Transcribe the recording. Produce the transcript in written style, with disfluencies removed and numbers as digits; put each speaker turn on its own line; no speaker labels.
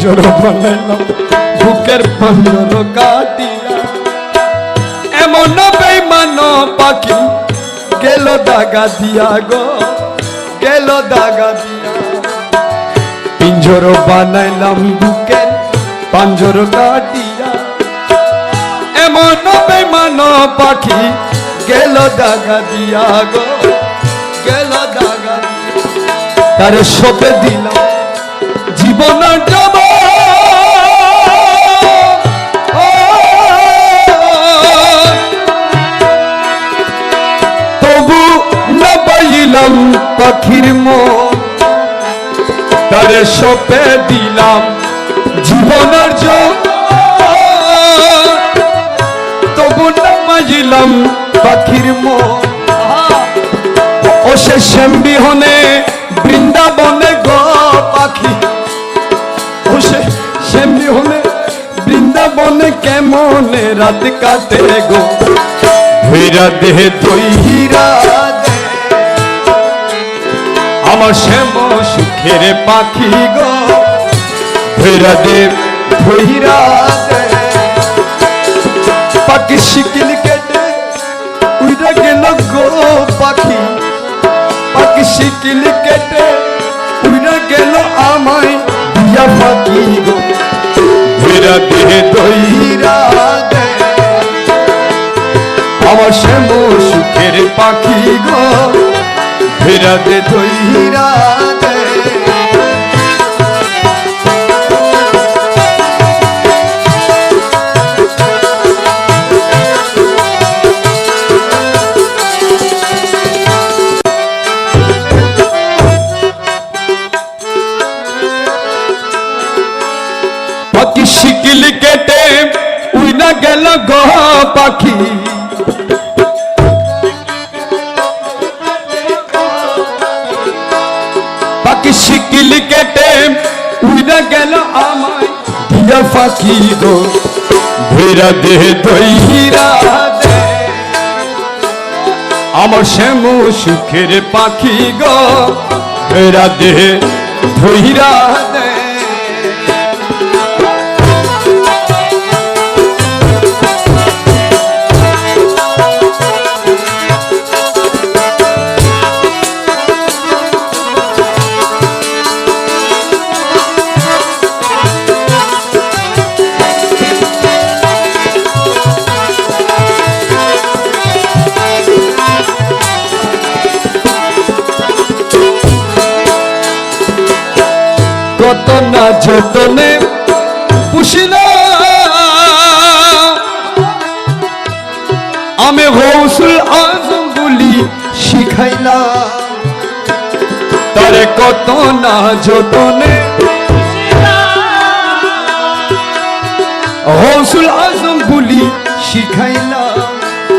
পাঞ্জর বানাইলাম বুকের পাঞ্জর কাটিয়া এমন বেঈমান পাখি গেল দাগা দিয়া গো গেল দাগা দিয়া পিঞ্জর বানাইলাম বুকের পাঞ্জর কাটিয়া এমন বেঈমান পাখি গেল দাগা দিয়া গো গেল দাগা তারে সপে দিলাম জীবন যাব তবু না পাইলাম পাখির মন তারে সপে দিলাম জীবনের জন্য তবু না পাইলাম পাখির মন ও সে শ্যামবিহনে বৃন্দাবনে গো পাখি ও সে শ্যামবিহনে বৃন্দাবনে কেমনে রাত কাটে গো হীরা দেহ তুই হীরা দে আমার শ্যাম সুখের পাখি গো হীরা দে তুই হীরা দে পাখি শিকিল কেটে উইরা গেল গো পাখি পাখি শিকিল কেটে উইরা গেল আমায় দিয়া পাখি গো হীরা দেহে দই হীরা দে আমার শ্যাম সুখের পাখি গো হীরা দে দই হীরা দে পাখি শিকিল কেটে উইনা গেল গো পাখি পাখি শিকিল কেটে উইনা গেল আমায় দিয়া পাখি গো হীরা দেহ দই হীরা দে আমার শ্যাম সুখের পাখি গো হীরা দেহ দই হীরা দে কত না যতনে পুষিলা আমি গৌসুল আজম বলি শিখাইলা তারে কত না যতনে গৌসুল আজম বলি শিখাইলা